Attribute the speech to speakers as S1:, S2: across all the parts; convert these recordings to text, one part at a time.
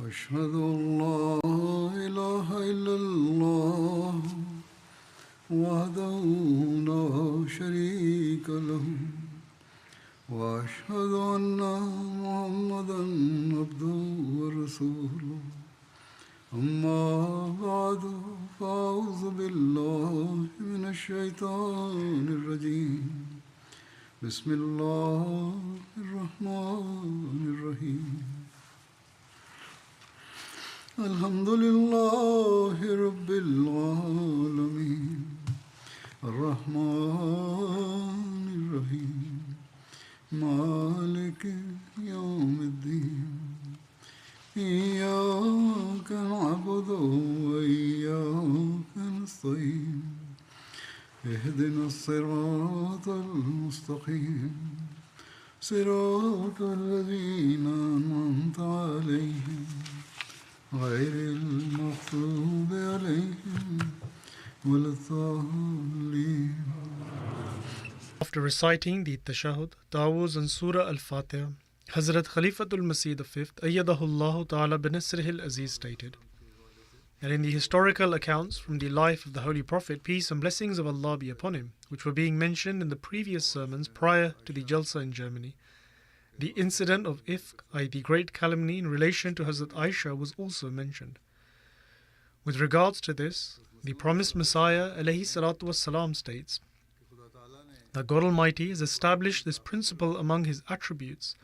S1: أشهد أن لا إله إلا الله وحده لا شريك له وأشهد أن محمدا عبده ورسوله أما بعد فأعوذ بالله من الشيطان الرجيم بسم الله الرحمن الرحيم الحمد لله رب العالمين الرحمن الرحيم مالك يوم الدين إياك نعبد وإياك نستعين اهدنا الصراط المستقيم صراط الذين أنعمت عليهم غير المغضوب عليهم ولا الضالين.
S2: After reciting the Tashahhud, Ta'awuz and Surah Al-Fatiha, Hazrat Khalifatul Masih V, Ayyadahullah Ta'ala binasrihil Aziz stated that in the historical accounts from the life of the Holy Prophet, peace and blessings of Allah be upon him, which were being mentioned in the previous sermons prior to the Jalsa in Germany, the incident of Ifk, i.e. the great calumny in relation to Hazrat Aisha, was also mentioned. With regards to this, the promised Messiah ﷺ states that God Almighty has established this principle among His attributes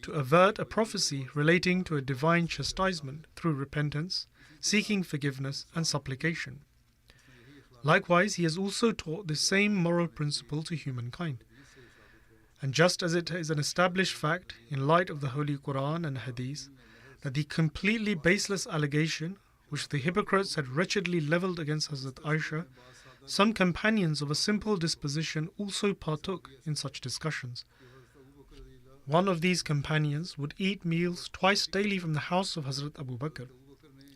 S2: to avert a prophecy relating to a divine chastisement through repentance, seeking forgiveness and supplication. Likewise, He has also taught the same moral principle to humankind. And just as it is an established fact in light of the Holy Quran and Hadith that the completely baseless allegation which the hypocrites had wretchedly levelled against Hazrat Aisha, some companions of a simple disposition also partook in such discussions. One of these companions would eat meals twice daily from the house of Hazrat Abu Bakr.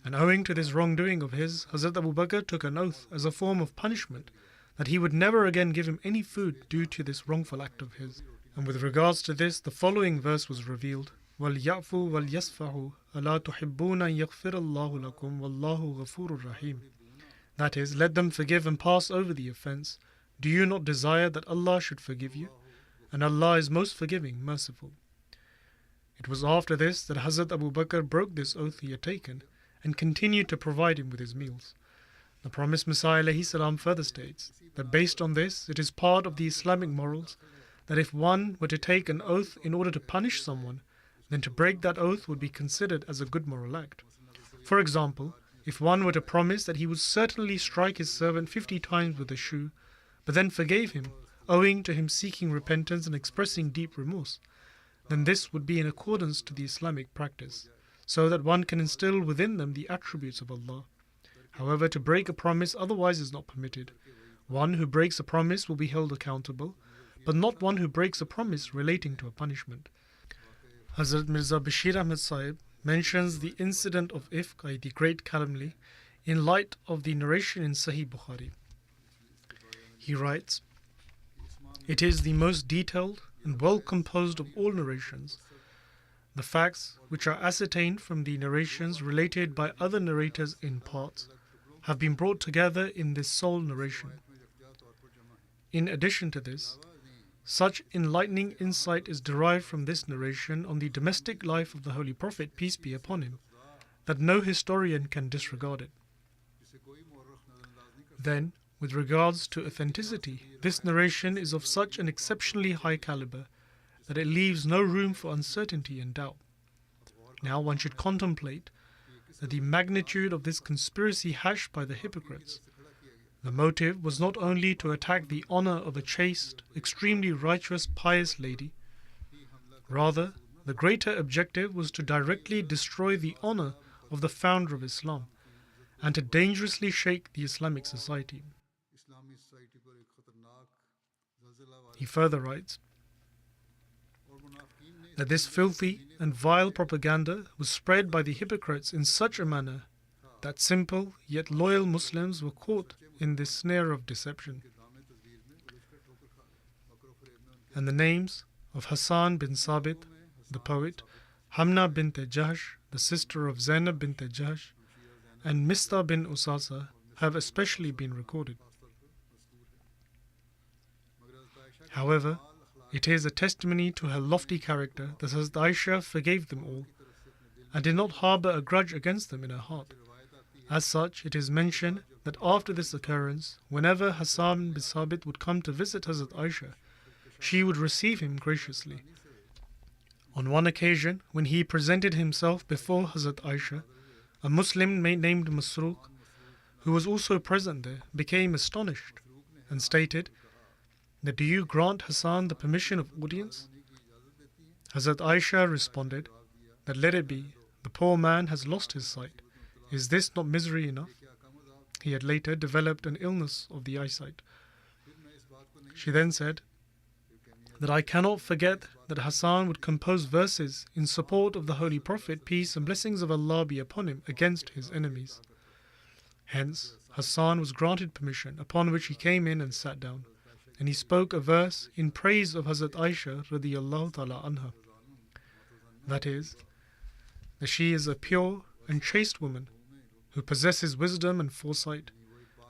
S2: And owing to this wrongdoing of his, Hazrat Abu Bakr took an oath as a form of punishment that he would never again give him any food due to this wrongful act of his. And with regards to this, the following verse was revealed: وَلْيَعْفُوا وَلْيَصْفَحُوا أَلَا تُحِبُّونَ أَن يَغْفِرَ اللَّهُ لَكُمْ وَاللَّهُ غَفُورٌ رَحِيمٌ. That is, let them forgive and pass over the offence. Do you not desire that Allah should forgive you? And Allah is most forgiving, merciful. It was after this that Hazrat Abu Bakr broke this oath he had taken and continued to provide him with his meals. The promised Messiah ﷺ further states that based on this, it is part of the Islamic morals that if one were to take an oath in order to punish someone, then to break that oath would be considered as a good moral act. For example, if one were to promise that he would certainly strike his servant 50 times with a shoe, but then forgave him, owing to him seeking repentance and expressing deep remorse, then this would be in accordance to the Islamic practice, so that one can instill within them the attributes of Allah. However, to break a promise otherwise is not permitted. One who breaks a promise will be held accountable, but not one who breaks a promise relating to a punishment. Hazrat Mirza Bashir Ahmad Sahib mentions the incident of Ifk, i.e. the great calumny, in light of the narration in Sahih Bukhari. He writes, "It is the most detailed and well composed of all narrations. The facts, which are ascertained from the narrations related by other narrators in parts, have been brought together in this sole narration. In addition to this, such enlightening insight is derived from this narration on the domestic life of the Holy Prophet, peace be upon him, that no historian can disregard it. Then, with regards to authenticity, this narration is of such an exceptionally high caliber that it leaves no room for uncertainty and doubt. Now one should contemplate that the magnitude of this conspiracy hatched by the hypocrites. The motive was not only to attack the honor of a chaste, extremely righteous, pious lady. Rather, the greater objective was to directly destroy the honor of the founder of Islam and to dangerously shake the Islamic society." He further writes that this filthy and vile propaganda was spread by the hypocrites in such a manner that simple yet loyal Muslims were caught in this snare of deception. And the names of Hassan bin Sabit, the poet, Hamna bint Jahsh, the sister of Zainab bint Jahsh, and Mistah bin Usasa have especially been recorded. However, it is a testimony to her lofty character that Hazrat Aisha forgave them all and did not harbour a grudge against them in her heart. As such, it is mentioned that after this occurrence, whenever Hassan bin Sabit would come to visit Hazrat Aisha, she would receive him graciously. On one occasion, when he presented himself before Hazrat Aisha, a Muslim named Masruq, who was also present there, became astonished and stated that, "Do you grant Hassan the permission of audience?" Hazrat Aisha responded that, "Let it be, the poor man has lost his sight. Is this not misery enough?" He had later developed an illness of the eyesight. She then said that, "I cannot forget that Hassan would compose verses in support of the Holy Prophet, peace and blessings of Allah be upon him, against his enemies." Hence, Hassan was granted permission, upon which he came in and sat down, and he spoke a verse in praise of Hazrat Aisha radiyallahu ta'ala anha. That is, that she is a pure and chaste woman who possesses wisdom and foresight,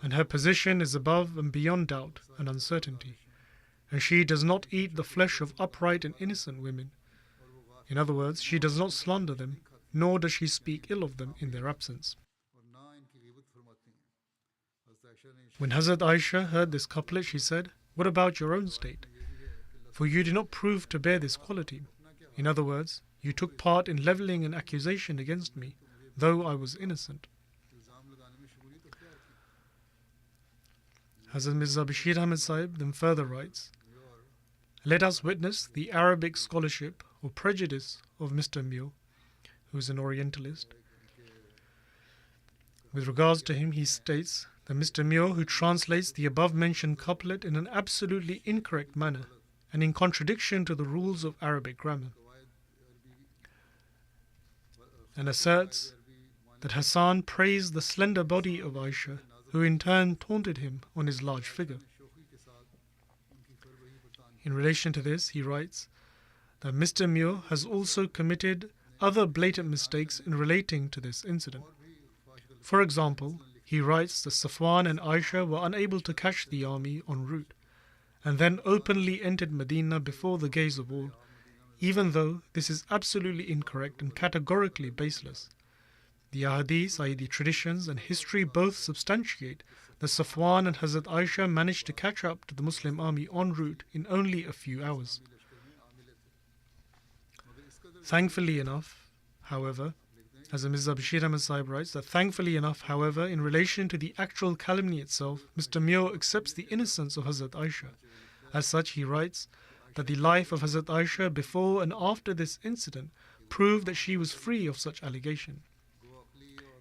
S2: and her position is above and beyond doubt and uncertainty, and she does not eat the flesh of upright and innocent women. In other words, she does not slander them, nor does she speak ill of them in their absence. When Hazrat Aisha heard this couplet, she said, "What about your own state? For you did not prove to bear this quality. In other words, you took part in levelling an accusation against me, though I was innocent." Hazrat Mirza Bashir Ahmad Sahib then further writes, "Let us witness the Arabic scholarship or prejudice of Mr. Mio, who is an Orientalist. With regards to him, he states that Mr. Mio, who translates the above-mentioned couplet in an absolutely incorrect manner and in contradiction to the rules of Arabic grammar, and asserts that Hassan praised the slender body of Aisha, who in turn taunted him on his large figure. In relation to this, he writes that Mr. Mio has also committed other blatant mistakes in relating to this incident. For example, he writes that Safwan and Aisha were unable to catch the army en route, and then openly entered Medina before the gaze of all, even though this is absolutely incorrect and categorically baseless. The ahadith, i.e. the traditions and history, both substantiate that Safwan and Hazrat Aisha managed to catch up to the Muslim army en route in only a few hours. Thankfully enough, however, as Mirza Bashir Ahmad Sahib writes, that thankfully enough, however, in relation to the actual calumny itself, Mr. Mio accepts the innocence of Hazrat Aisha. As such, he writes that the life of Hazrat Aisha before and after this incident proved that she was free of such allegation.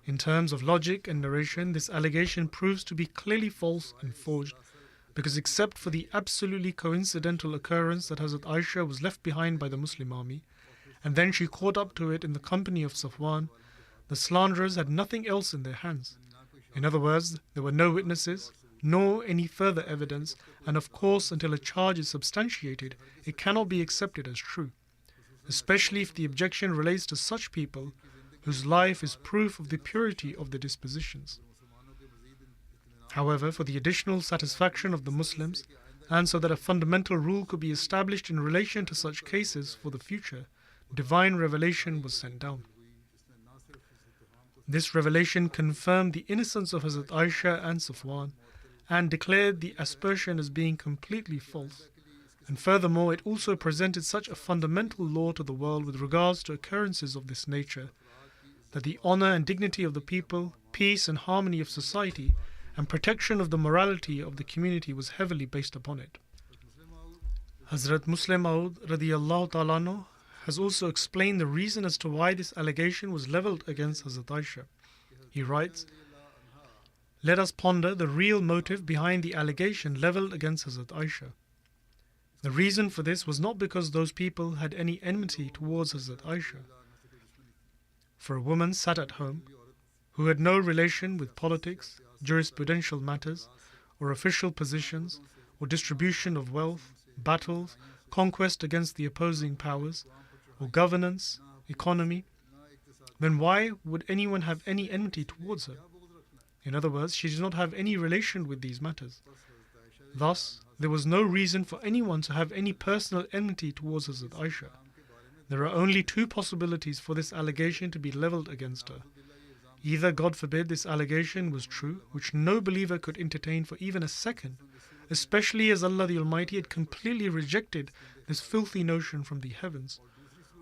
S2: In terms of logic and narration, this allegation proves to be clearly false and forged, because except for the absolutely coincidental occurrence that Hazrat Aisha was left behind by the Muslim army, and then she caught up to it in the company of Safwan, the slanderers had nothing else in their hands. In other words, there were no witnesses, nor any further evidence, and of course, until a charge is substantiated, it cannot be accepted as true, especially if the objection relates to such people whose life is proof of the purity of their dispositions. However, for the additional satisfaction of the Muslims, and so that a fundamental rule could be established in relation to such cases for the future, divine revelation was sent down. This revelation confirmed the innocence of Hazrat Aisha and Safwan, and declared the aspersion as being completely false. And furthermore, it also presented such a fundamental law to the world with regards to occurrences of this nature, that the honor and dignity of the people, peace and harmony of society, and protection of the morality of the community was heavily based upon it. Hazrat Muslim Maud radiyallahu ta'ala anhu has also explained the reason as to why this allegation was levelled against Hazrat Aisha. He writes, "Let us ponder the real motive behind the allegation levelled against Hazrat Aisha. The reason for this was not because those people had any enmity towards Hazrat Aisha. For a woman sat at home, who had no relation with politics, jurisprudential matters, or official positions, or distribution of wealth, battles, conquest against the opposing powers, or governance, economy, then why would anyone have any enmity towards her? In other words, she did not have any relation with these matters. Thus, there was no reason for anyone to have any personal enmity towards Hazrat Aisha. There are only two possibilities for this allegation to be leveled against her. Either, God forbid, this allegation was true, which no believer could entertain for even a second, especially as Allah the Almighty had completely rejected this filthy notion from the heavens.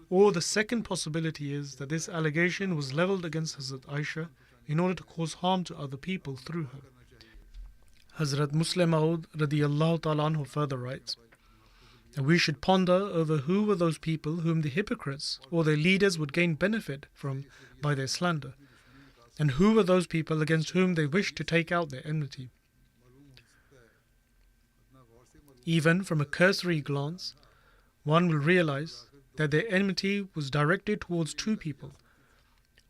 S2: Or the second possibility is that this allegation was leveled against Hazrat Aisha in order to cause harm to other people through her. Hazrat Muslim Maud radiyallahu ta'ala anhu further writes, and we should ponder over who were those people whom the hypocrites or their leaders would gain benefit from by their slander, and who were those people against whom they wished to take out their enmity. Even from a cursory glance, one will realize that their enmity was directed towards two people,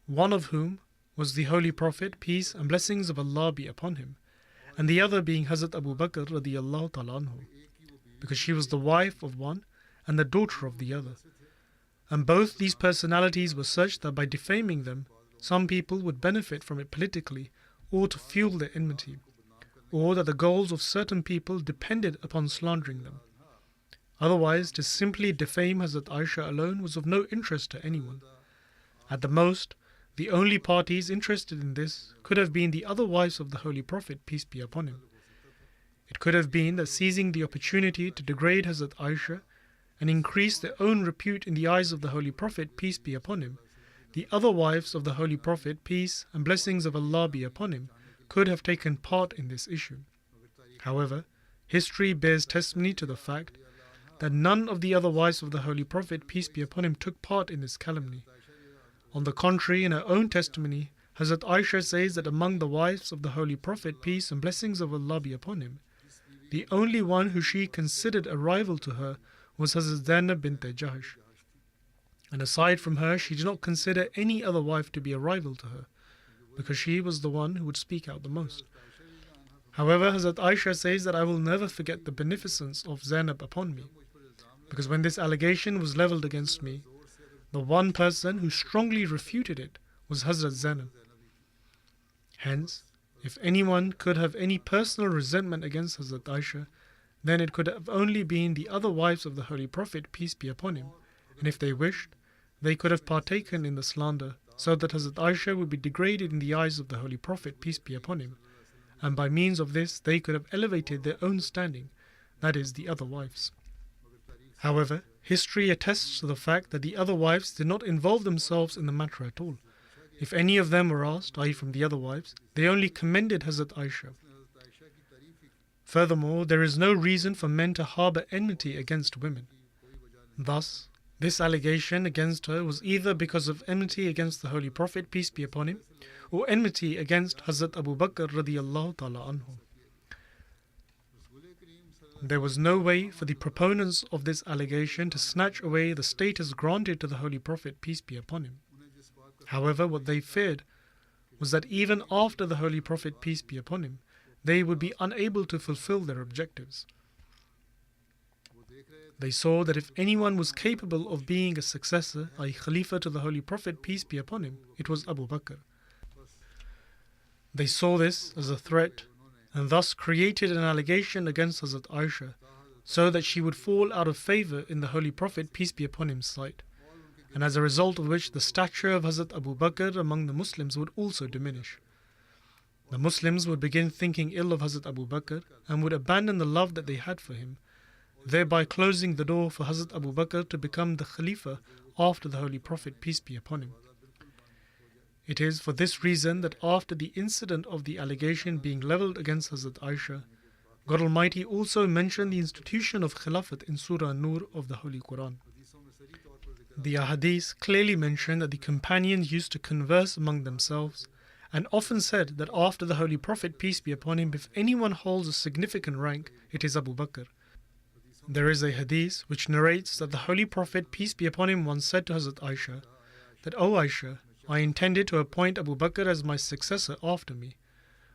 S2: one of whom was the Holy Prophet, peace and blessings of Allah be upon him, and the other being Hazrat Abu Bakr radiyallahu ta'ala anhu, because she was the wife of one and the daughter of the other. And both these personalities were such that by defaming them, some people would benefit from it politically or to fuel their enmity, or that the goals of certain people depended upon slandering them. Otherwise, to simply defame Hazrat Aisha alone was of no interest to anyone. At the most, the only parties interested in this could have been the other wives of the Holy Prophet, peace be upon him. It could have been that seizing the opportunity to degrade Hazrat Aisha and increase their own repute in the eyes of the Holy Prophet, peace be upon him, the other wives of the Holy Prophet, peace and blessings of Allah be upon him, could have taken part in this issue. However, history bears testimony to the fact that none of the other wives of the Holy Prophet, peace be upon him, took part in this calumny. On the contrary, in her own testimony, Hazrat Aisha says that among the wives of the Holy Prophet, peace and blessings of Allah be upon him, the only one who she considered a rival to her was Hazrat Zainab bint Jahsh. And aside from her, she did not consider any other wife to be a rival to her, because she was the one who would speak out the most. However, Hazrat Aisha says that I will never forget the beneficence of Zainab upon me, because when this allegation was leveled against me, the one person who strongly refuted it was Hazrat Zainab. Hence, if anyone could have any personal resentment against Hazrat Aisha, then it could have only been the other wives of the Holy Prophet, peace be upon him, and if they wished, they could have partaken in the slander, so that Hazrat Aisha would be degraded in the eyes of the Holy Prophet, peace be upon him, and by means of this they could have elevated their own standing, that is, the other wives. However, history attests to the fact that the other wives did not involve themselves in the matter at all. If any of them were asked, i.e. from the other wives, they only commended Hazrat Aisha. Furthermore, there is no reason for men to harbour enmity against women. Thus, this allegation against her was either because of enmity against the Holy Prophet, peace be upon him, or enmity against Hazrat Abu Bakr radiyallahu ta'ala anhu. There was no way for the proponents of this allegation to snatch away the status granted to the Holy Prophet, peace be upon him. However, what they feared was that even after the Holy Prophet, peace be upon him, they would be unable to fulfill their objectives. They saw that if anyone was capable of being a successor, i.e. Khalifa to the Holy Prophet, peace be upon him, it was Abu Bakr. They saw this as a threat and thus created an allegation against Hazrat Aisha so that she would fall out of favor in the Holy Prophet, peace be upon him's sight, and as a result of which the stature of Hazrat Abu Bakr among the Muslims would also diminish. The Muslims would begin thinking ill of Hazrat Abu Bakr and would abandon the love that they had for him, thereby closing the door for Hazrat Abu Bakr to become the Khalifa after the Holy Prophet, peace be upon him. It is for this reason that after the incident of the allegation being levelled against Hazrat Aisha, God Almighty also mentioned the institution of Khilafat in Surah Nur of the Holy Quran. The Ahadith clearly mention that the companions used to converse among themselves and often said that after the Holy Prophet, peace be upon him, if anyone holds a significant rank, it is Abu Bakr. There is a hadith which narrates that the Holy Prophet, peace be upon him, once said to Hazrat Aisha that, "O Aisha, I intended to appoint Abu Bakr as my successor after me,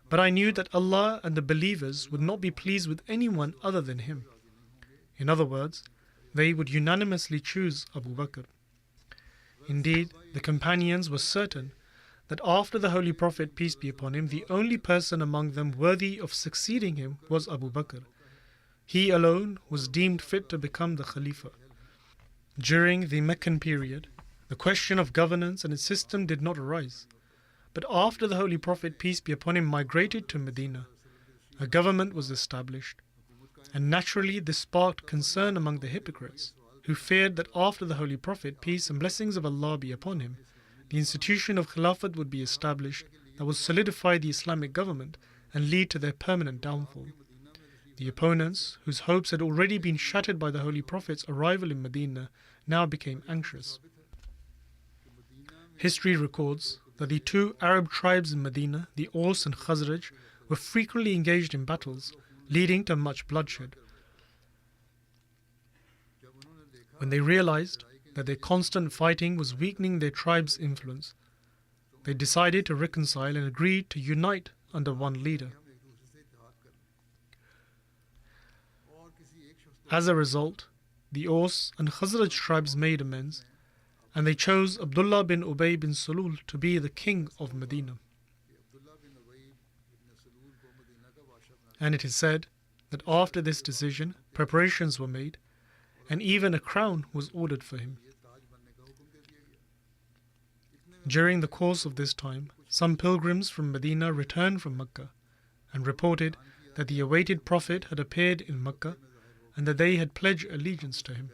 S2: but I knew that Allah and the believers would not be pleased with anyone other than him." In other words, they would unanimously choose Abu Bakr. Indeed, the companions were certain that after the Holy Prophet, peace be upon him, the only person among them worthy of succeeding him was Abu Bakr. He alone was deemed fit to become the Khalifa. During the Meccan period, the question of governance and its system did not arise. But after the Holy Prophet, peace be upon him, migrated to Medina, a government was established. And naturally, this sparked concern among the hypocrites, who feared that after the Holy Prophet, peace and blessings of Allah be upon him, the institution of Khilafat would be established that would solidify the Islamic government and lead to their permanent downfall. The opponents, whose hopes had already been shattered by the Holy Prophet's arrival in Medina, now became anxious. History records that the two Arab tribes in Medina, the Aus and Khazraj, were frequently engaged in battles, leading to much bloodshed. When they realized that their constant fighting was weakening their tribe's influence, they decided to reconcile and agreed to unite under one leader. As a result, the Aus and Khazraj tribes made amends, and they chose Abdullah bin Ubay bin Salul to be the king of Medina. And it is said that after this decision, preparations were made, and even a crown was ordered for him. During the course of this time, some pilgrims from Medina returned from Mecca and reported that the awaited Prophet had appeared in Mecca and that they had pledged allegiance to him.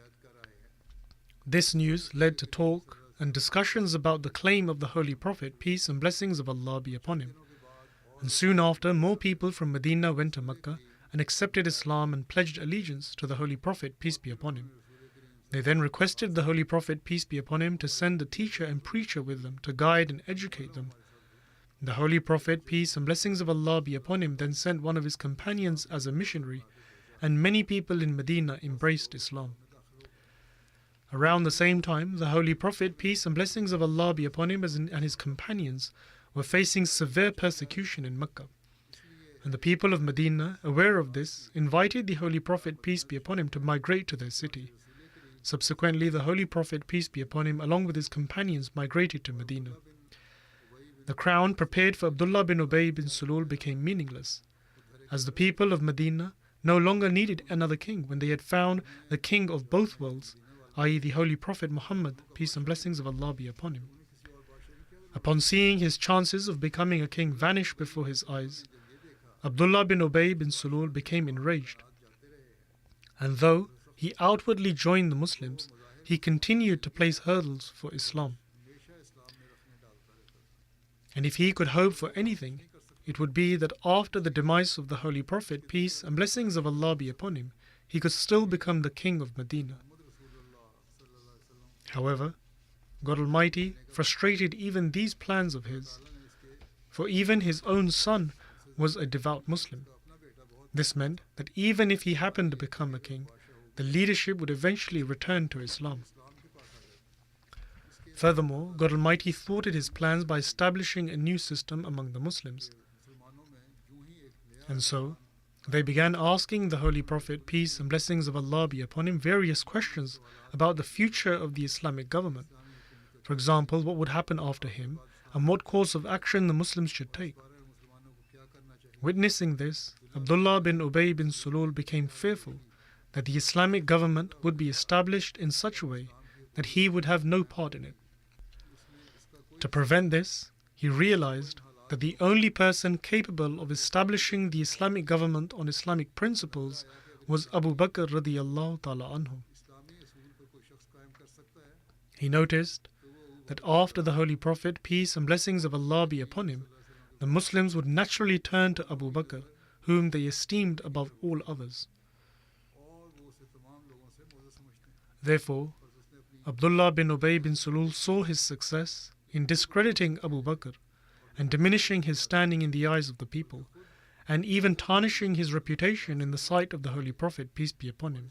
S2: This news led to talk and discussions about the claim of the Holy Prophet, peace and blessings of Allah be upon him. And soon after, more people from Medina went to Mecca and accepted Islam and pledged allegiance to the Holy Prophet, peace be upon him. They then requested the Holy Prophet, peace be upon him, to send a teacher and preacher with them to guide and educate them. The Holy Prophet, peace and blessings of Allah be upon him, then sent one of his companions as a missionary, and many people in Medina embraced Islam. Around the same time, the Holy Prophet, peace and blessings of Allah be upon him, and his companions were facing severe persecution in Mecca. And the people of Medina, aware of this, invited the Holy Prophet, peace be upon him, to migrate to their city. Subsequently, the Holy Prophet, peace be upon him, along with his companions, migrated to Medina. The crown prepared for Abdullah bin Ubay bin Salul became meaningless, as the people of Medina no longer needed another king when they had found the king of both worlds, i.e. the Holy Prophet Muhammad, peace and blessings of Allah be upon him. Upon seeing his chances of becoming a king vanish before his eyes, Abdullah bin Ubay bin Salul became enraged. And though he outwardly joined the Muslims, he continued to place hurdles for Islam. And if he could hope for anything, it would be that after the demise of the Holy Prophet, peace and blessings of Allah be upon him, he could still become the king of Medina. However, God Almighty frustrated even these plans of his, for even his own son was a devout Muslim. This meant that even if he happened to become a king, the leadership would eventually return to Islam. Furthermore, God Almighty thwarted his plans by establishing a new system among the Muslims. And so, they began asking the Holy Prophet, peace and blessings of Allah be upon him, various questions about the future of the Islamic government. For example, what would happen after him, and what course of action the Muslims should take. Witnessing this, Abdullah bin Ubay bin Salul became fearful that the Islamic government would be established in such a way that he would have no part in it. To prevent this, he realized that the only person capable of establishing the Islamic government on Islamic principles was Abu Bakr radiyallahu ta'ala anhu. He noticed that after the Holy Prophet, peace and blessings of Allah be upon him, the Muslims would naturally turn to Abu Bakr, whom they esteemed above all others. Therefore, Abdullah bin Ubay bin Salul saw his success in discrediting Abu Bakr and diminishing his standing in the eyes of the people, and even tarnishing his reputation in the sight of the Holy Prophet, peace be upon him.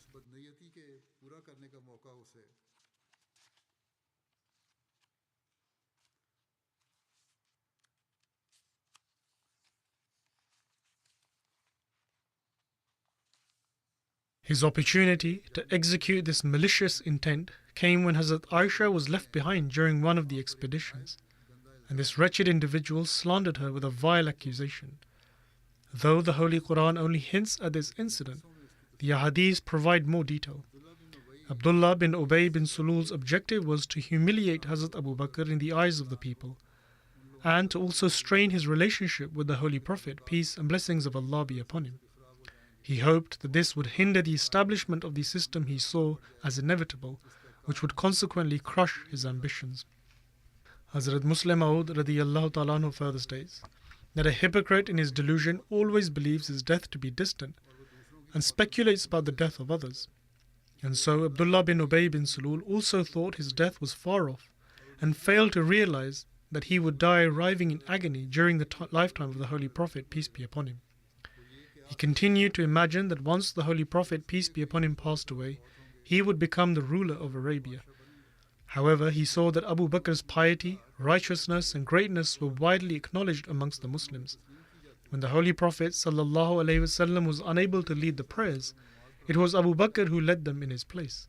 S2: His opportunity to execute this malicious intent came when Hazrat Aisha was left behind during one of the expeditions, and this wretched individual slandered her with a vile accusation. Though the Holy Quran only hints at this incident, the Ahadith provide more detail. Abdullah bin Ubay bin Sulul's objective was to humiliate Hazrat Abu Bakr in the eyes of the people, and to also strain his relationship with the Holy Prophet, peace and blessings of Allah be upon him. He hoped that this would hinder the establishment of the system he saw as inevitable, which would consequently crush his ambitions. Hazrat Muslim Maud radiyallahu ta'ala anhu further states that a hypocrite in his delusion always believes his death to be distant and speculates about the death of others. And so Abdullah bin Ubay bin Sulul also thought his death was far off and failed to realize that he would die writhing in agony during the lifetime of the Holy Prophet, peace be upon him. He continued to imagine that once the Holy Prophet, peace be upon him, passed away, he would become the ruler of Arabia. However, he saw that Abu Bakr's piety, righteousness and greatness were widely acknowledged amongst the Muslims. When the Holy Prophet ﷺ was unable to lead the prayers, it was Abu Bakr who led them in his place.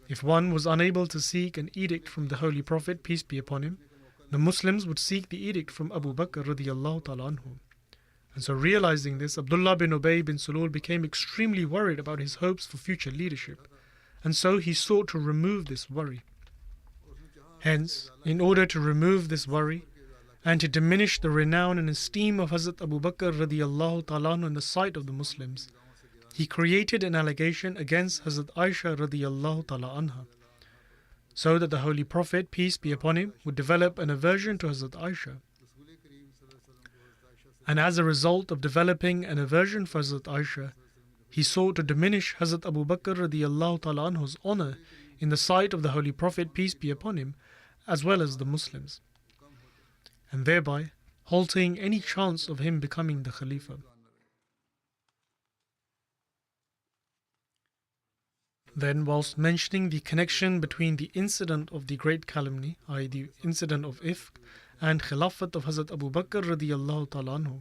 S2: If one was unable to seek an edict from the Holy Prophet, peace be upon him, the Muslims would seek the edict from Abu Bakr radiyallahu ta'ala anhu. And so realizing this, Abdullah bin Ubay bin Sulul became extremely worried about his hopes for future leadership, and so he sought to remove this worry. Hence, in order to remove this worry, and to diminish the renown and esteem of Hazrat Abu Bakr radiyallahu ta'ala anhu in the sight of the Muslims, he created an allegation against Hazrat Aisha radiyallahu ta'ala anha, so that the Holy Prophet, peace be upon him, would develop an aversion to Hazrat Aisha. And as a result of developing an aversion for Hazrat Aisha, he sought to diminish Hazrat Abu Bakr radiyallahu ta'ala anhu's honor in the sight of the Holy Prophet, peace be upon him, as well as the Muslims, and thereby halting any chance of him becoming the Khalifa. Then, whilst mentioning the connection between the incident of the great calumny, i.e. the incident of Ifk, and Khilafat of Hazrat Abu Bakr radiyallahu ta'ala anhu,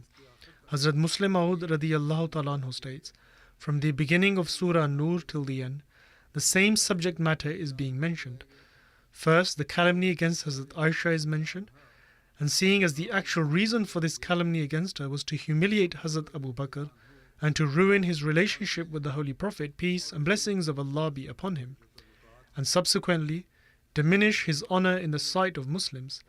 S2: Hazrat Muslim Maud radiyallahu ta'ala anhu states, from the beginning of Surah Nur till the end, the same subject matter is being mentioned. First, the calumny against Hazrat Aisha is mentioned, and seeing as the actual reason for this calumny against her was to humiliate Hazrat Abu Bakr and to ruin his relationship with the Holy Prophet, peace and blessings of Allah be upon him, and subsequently diminish his honor in the sight of Muslims,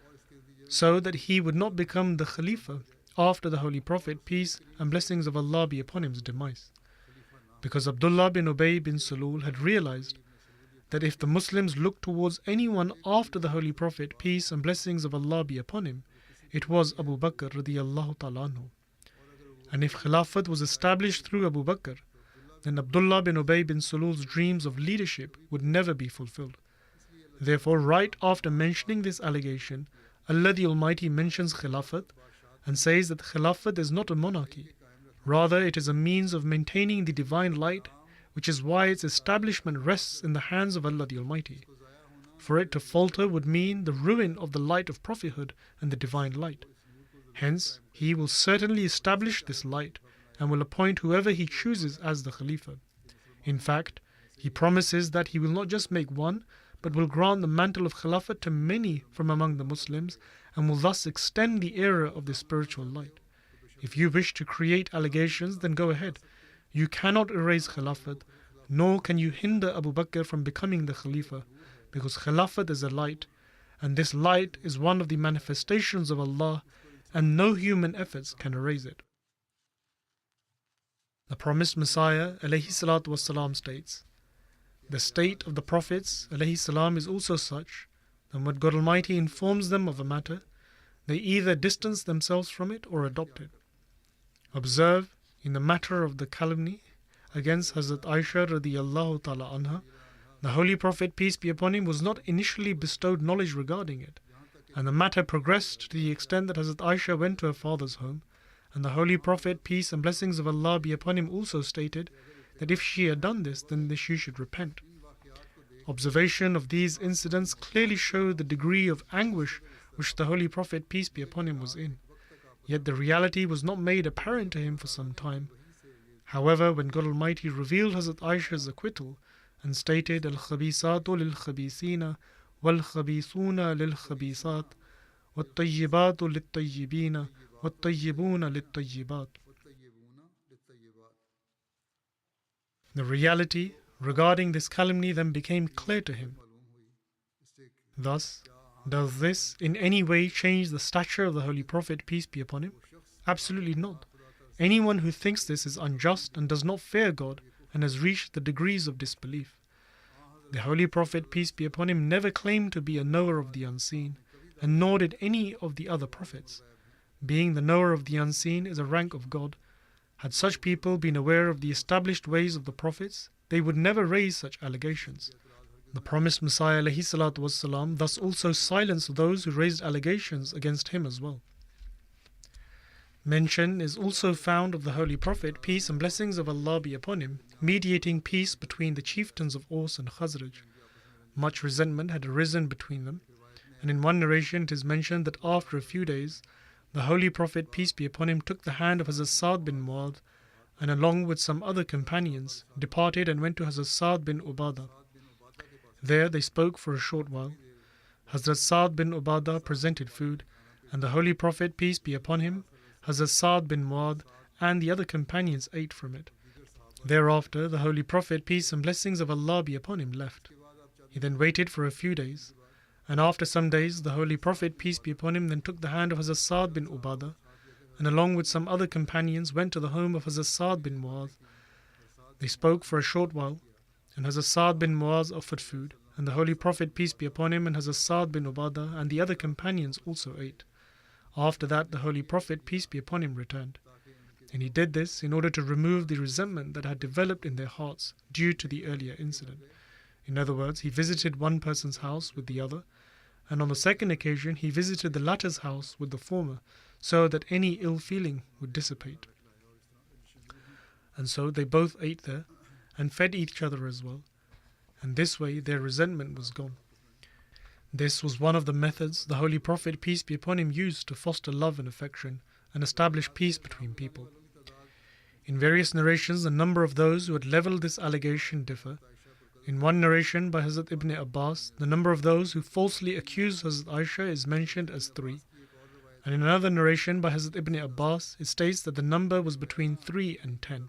S2: so that he would not become the Khalifa after the Holy Prophet, peace and blessings of Allah be upon him's demise. Because Abdullah bin Ubay bin Sulul had realized that if the Muslims looked towards anyone after the Holy Prophet, peace and blessings of Allah be upon him, it was Abu Bakr radiyallahu ta'ala anhu. And if Khilafat was established through Abu Bakr, then Abdullah bin Ubay bin Sulul's dreams of leadership would never be fulfilled. Therefore, right after mentioning this allegation, Allah the Almighty mentions Khilafat and says that Khilafat is not a monarchy. Rather, it is a means of maintaining the divine light, which is why its establishment rests in the hands of Allah the Almighty. For it to falter would mean the ruin of the light of prophethood and the divine light. Hence, He will certainly establish this light and will appoint whoever He chooses as the Khalifa. In fact, He promises that He will not just make one, but will grant the mantle of Khilafat to many from among the Muslims and will thus extend the era of this spiritual light. If you wish to create allegations, then go ahead. You cannot erase Khilafat, nor can you hinder Abu Bakr from becoming the Khalifa, because Khilafat is a light, and this light is one of the manifestations of Allah, and no human efforts can erase it. The promised Messiah ﷺ states, the state of the Prophets ﷺ is also such that when God Almighty informs them of a matter, they either distance themselves from it or adopt it. Observe, in the matter of the calumny against Hazrat Aisha radiyallahu ta'ala anha, the Holy Prophet, peace be upon him, was not initially bestowed knowledge regarding it, and the matter progressed to the extent that Hazrat Aisha went to her father's home, and the Holy Prophet, peace and blessings of Allah be upon him, also stated that if she had done this, then she should repent. Observation of these incidents clearly show the degree of anguish which the Holy Prophet, peace be upon him, was in. Yet the reality was not made apparent to him for some time. However, when God Almighty revealed Hazrat Aisha's acquittal and stated, Al-Khabisatu lil-Khabisina, wal-Khabisuna lil-Khabisat, wat-Tayyibatu lit-Tayyibina, wat-Tayyibuna lit-Tayyibat. The reality regarding this calumny then became clear to him. Thus, does this in any way change the stature of the Holy Prophet, peace be upon him? Absolutely not. Anyone who thinks this is unjust and does not fear God and has reached the degrees of disbelief. The Holy Prophet, peace be upon him, never claimed to be a knower of the unseen, and nor did any of the other prophets. Being the knower of the unseen is a rank of God. Had such people been aware of the established ways of the prophets, they would never raise such allegations. The promised Messiah ﷺ thus also silenced those who raised allegations against him as well. Mention is also found of the Holy Prophet, peace and blessings of Allah be upon him, mediating peace between the chieftains of Aus and Khazraj. Much resentment had arisen between them, and in one narration it is mentioned that after a few days, the Holy Prophet, peace be upon him, took the hand of Hazrat Sa'd bin Mu'adh and along with some other companions departed and went to Hazrat Sa'd bin Ubadah. There they spoke for a short while. Hazrat Sa'd bin Ubadah presented food, and the Holy Prophet, peace be upon him, Hazrat Sa'd bin Mu'adh and the other companions ate from it. Thereafter the Holy Prophet, peace and blessings of Allah be upon him, left. He then waited for a few days, and after some days the Holy Prophet, peace be upon him, then took the hand of Hazrat Sa'd bin Ubadah and along with some other companions went to the home of Hazrat Sa'd bin Mu'adh. They spoke for a short while, and Hazrat Sa'd bin Mu'adh offered food, and the Holy Prophet, peace be upon him, and Hazrat Sa'd bin Ubadah and the other companions also ate. After that the Holy Prophet, peace be upon him, returned. And he did this in order to remove the resentment that had developed in their hearts due to the earlier incident. In other words, he visited one person's house with the other, and on the second occasion he visited the latter's house with the former, so that any ill feeling would dissipate. And so they both ate there and fed each other as well, and this way their resentment was gone. This was one of the methods the Holy Prophet, peace be upon him, used to foster love and affection and establish peace between people. In various narrations, the number of those who had levelled this allegation differ. In one narration by Hazrat Ibn Abbas, the number of those who falsely accused Hazrat Aisha is mentioned as 3. And in another narration by Hazrat Ibn Abbas, it states that the number was between 3 and 10.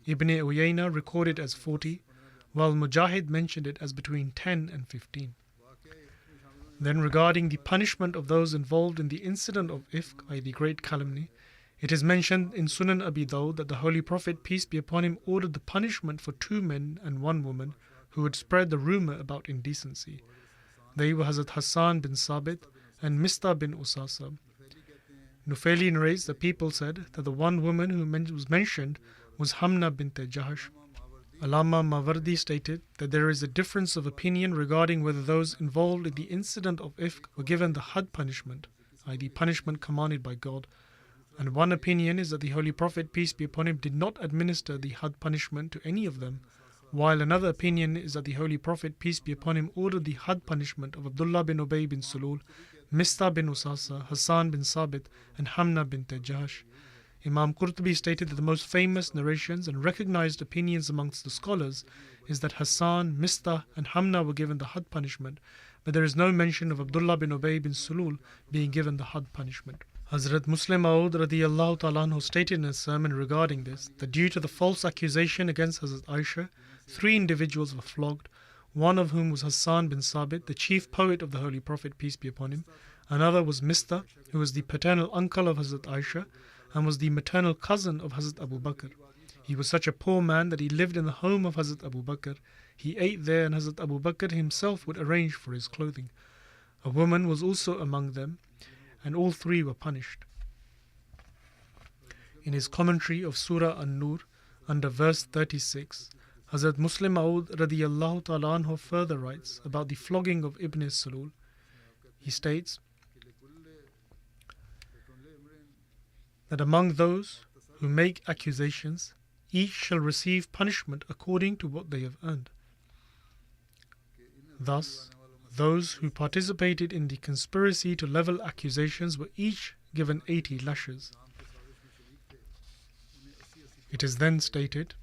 S2: Ibn Uyayna recorded as 40, while Mujahid mentioned it as between 10 and 15. Then regarding the punishment of those involved in the incident of Ifk, i.e. the great calumny, it is mentioned in Sunan Abi Dawud that the Holy Prophet, peace be upon him, ordered the punishment for 2 men and 1 woman who had spread the rumour about indecency. They were Hazrat Hassan bin Sabit and Mistah bin Usasa. Nufayli narrates that people said that the one woman who was mentioned was Hamna bint Jahash. Allama Mawardi stated that there is a difference of opinion regarding whether those involved in the incident of Ifk were given the had punishment, i.e. the punishment commanded by God. And one opinion is that the Holy Prophet, peace be upon him, did not administer the had punishment to any of them, while another opinion is that the Holy Prophet, peace be upon him, ordered the had punishment of Abdullah bin Ubay bin Sulul, Mistah bin Usasa, Hassan bin Sabit, and Hamna bint Jahash. Imam Qurtubi stated that the most famous narrations and recognized opinions amongst the scholars is that Hassan, Mistah, and Hamna were given the had punishment, but there is no mention of Abdullah bin Ubay bin Sulul being given the had punishment. Hazrat Muslim Maud radiyallahu ta'ala anhu stated in a sermon regarding this that due to the false accusation against Hazrat Aisha, 3 individuals were flogged, one of whom was Hassan bin Sabit, the chief poet of the Holy Prophet, peace be upon him. Another was Mistah, who was the paternal uncle of Hazrat Aisha and was the maternal cousin of Hazrat Abu Bakr. He was such a poor man that he lived in the home of Hazrat Abu Bakr. He ate there, and Hazrat Abu Bakr himself would arrange for his clothing. A woman was also among them, and all 3 were punished. In his commentary of Surah An-Nur, under verse 36, Hazrat Muslim Maud radiyallahu ta'ala anhu further writes about the flogging of Ibn Sulul. He states that among those who make accusations, each shall receive punishment according to what they have earned. Thus, those who participated in the conspiracy to level accusations were each given 80 lashes. It is then stated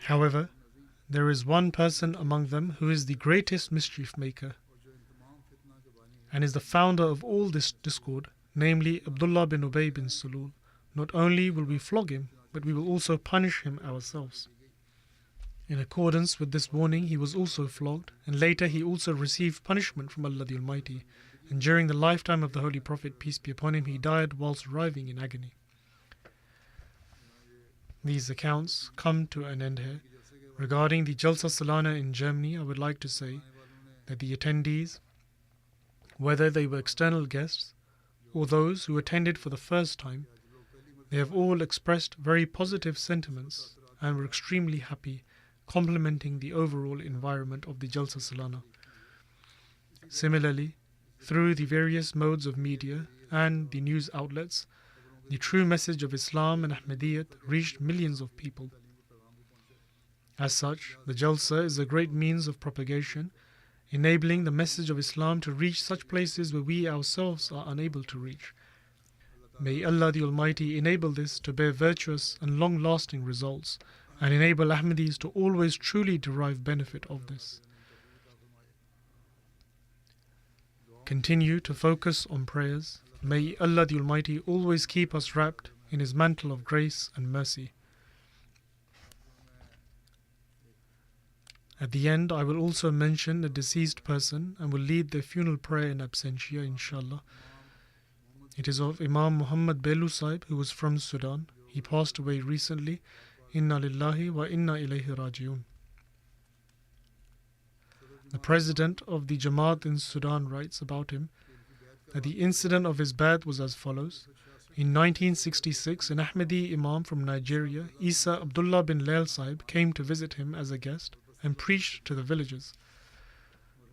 S2: However, there is one person among them who is the greatest mischief maker and is the founder of all this discord, namely Abdullah bin Ubay bin Salul. Not only will we flog him, but we will also punish him ourselves. In accordance with this warning, he was also flogged, and later he also received punishment from Allah the Almighty, and during the lifetime of the Holy Prophet, peace be upon him, he died whilst writhing in agony. These accounts come to an end here. Regarding the Jalsa Salana in Germany, I would like to say that the attendees, whether they were external guests or those who attended for the first time, they have all expressed very positive sentiments and were extremely happy, complimenting the overall environment of the Jalsa Salana. Similarly, through the various modes of media and the news outlets, the true message of Islam and Ahmadiyyat reached millions of people. As such, the Jalsa is a great means of propagation, enabling the message of Islam to reach such places where we ourselves are unable to reach. May Allah the Almighty enable this to bear virtuous and long-lasting results, and enable Ahmadis to always truly derive benefit of this. Continue to focus on prayers. May Allah the Almighty always keep us wrapped in His mantle of grace and mercy. At the end, I will also mention a deceased person and will lead their funeral prayer in absentia, inshallah. It is of Imam Muhammad Belu Sahib, who was from Sudan. He passed away recently. Inna lillahi wa inna ilayhi raji'un. The president of the Jamaat in Sudan writes about him that the incident of his birth was as follows. In 1966, an Ahmadi Imam from Nigeria, Isa Abdullah bin Lail Sahib, came to visit him as a guest and preached to the villagers.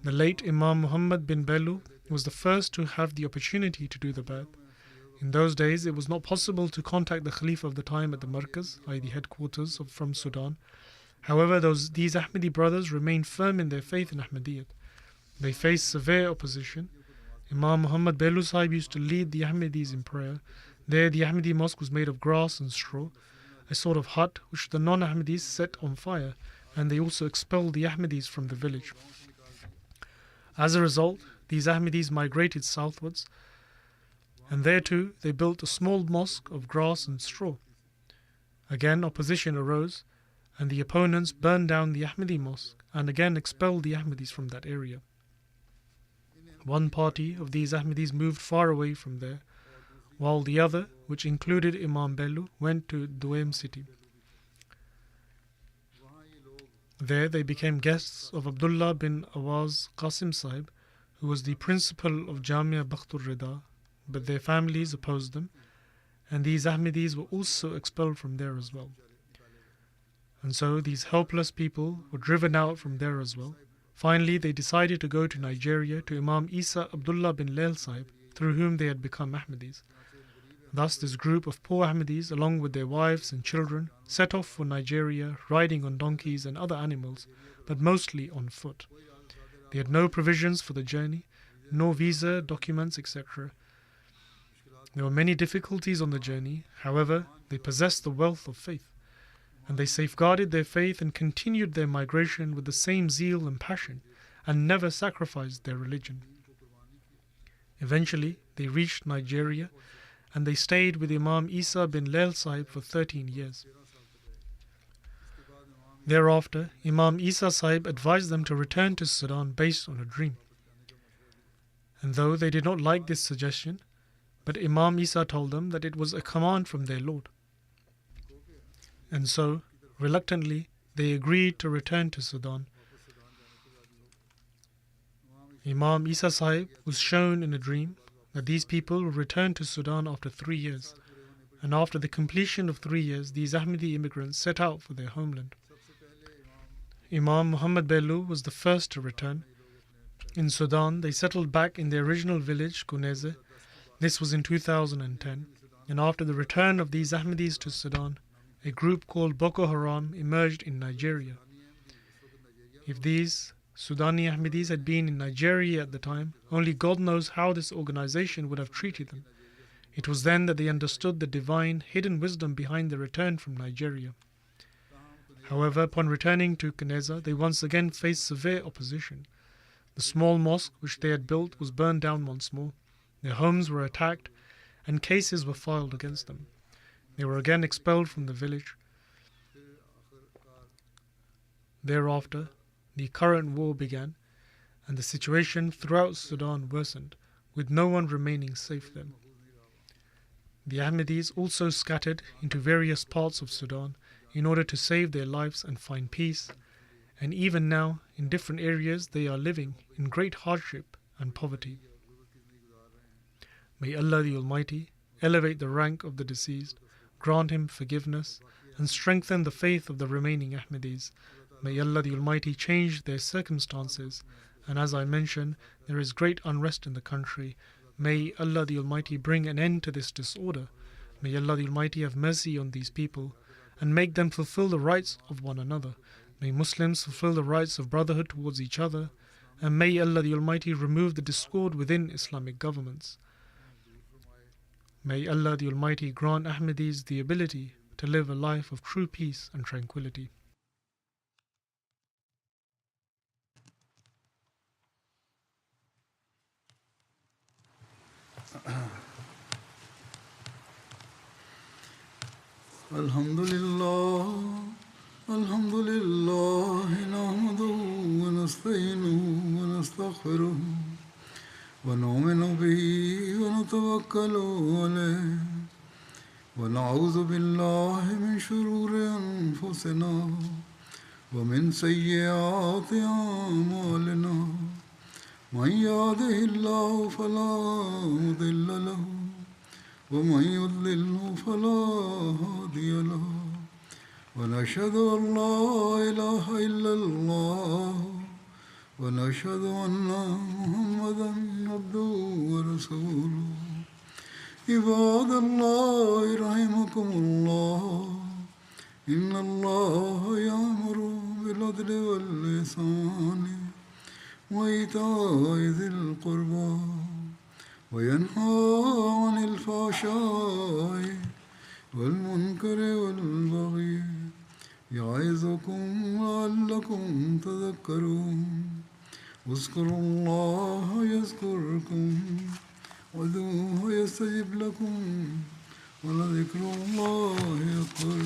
S2: The late Imam Muhammad bin Belu was the first to have the opportunity to do the birth. In those days, it was not possible to contact the Khalifa of the time at the Markaz, i.e. the headquarters from Sudan. However, these Ahmadi brothers remained firm in their faith in Ahmadiyyat. They faced severe opposition. Imam Muhammad Belu Sahib used to lead the Ahmadis in prayer. There, the Ahmadi mosque was made of grass and straw, a sort of hut which the non-Ahmadis set on fire, and they also expelled the Ahmadis from the village. As a result, these Ahmadis migrated southwards, and there too they built a small mosque of grass and straw. Again opposition arose, and the opponents burned down the Ahmadi mosque and again expelled the Ahmadis from that area. One party of these Ahmadis moved far away from there, while the other, which included Imam Bellu, went to Duaim city. There they became guests of Abdullah bin Awaz Qasim Sahib, who was the principal of Jamia Bakhtur Rida, but their families opposed them, and these Ahmadis were also expelled from there as well. And so these helpless people were driven out from there as well. Finally, they decided to go to Nigeria to Imam Isa Abdullah bin Lail Sahib, through whom they had become Ahmadis. Thus, this group of poor Ahmadis, along with their wives and children, set off for Nigeria, riding on donkeys and other animals, but mostly on foot. They had no provisions for the journey, no visa, documents, etc. There were many difficulties on the journey. However, they possessed the wealth of faith, and they safeguarded their faith and continued their migration with the same zeal and passion, and never sacrificed their religion. Eventually, they reached Nigeria, and they stayed with Imam Isa bin Lail Sahib for 13 years. Thereafter, Imam Isa Sahib advised them to return to Sudan based on a dream. And though they did not like this suggestion, but Imam Isa told them that it was a command from their Lord. And so, reluctantly, they agreed to return to Sudan. Imam Isa Sahib was shown in a dream that these people will return to Sudan after 3 years, and after the completion of 3 years, these Ahmadi immigrants set out for their homeland. Imam Muhammad Bellu was the first to return. In Sudan, they settled back in their original village, Kuneze. This was in 2010, and after the return of these Ahmadis to Sudan, a group called Boko Haram emerged in Nigeria. If these Sudani Ahmadis had been in Nigeria at the time, only God knows how this organization would have treated them. It was then that they understood the divine hidden wisdom behind their return from Nigeria. However, upon returning to Qunayza, they once again faced severe opposition. The small mosque which they had built was burned down once more, their homes were attacked, and cases were filed against them. They were again expelled from the village. Thereafter, the current war began, and the situation throughout Sudan worsened, with no one remaining safe then. The Ahmadis also scattered into various parts of Sudan in order to save their lives and find peace, and even now, in different areas, they are living in great hardship and poverty. May Allah the Almighty elevate the rank of the deceased, grant him forgiveness, and strengthen the faith of the remaining Ahmadis. May Allah the Almighty change their circumstances, and as I mentioned, there is great unrest in the country. May Allah the Almighty bring an end to this disorder. May Allah the Almighty have mercy on these people and make them fulfill the rights of one another. May Muslims fulfill the rights of brotherhood towards each other, and may Allah the Almighty remove the discord within Islamic governments. May Allah the Almighty grant Ahmadis the ability to live a life of true peace and tranquility.
S1: Alhamdulillah, nahmaduhu wa nasta'inuhu wa nastaghfiruh wa nu'minu bihi wa natawakkalu alayhi wa na'udhu billahi min shururi anfusina wa min sayyiati a'malina. Man yahdihillahu fala mudilla lahu ومن يضلله فلا هادي له ونشهد أن لا إله إلا الله ونشهد أن محمدا عبده ورسوله عباد الله رحمكم الله إن الله يأمر بالعدل والإحسان وإيتاء ذي القربى وينهى عن الفحشاء والمنكر والبغي يعظكم لعلكم تذكرون اذكروا الله يذكركم وادعوه يستجب لكم ولذكر الله أكبر.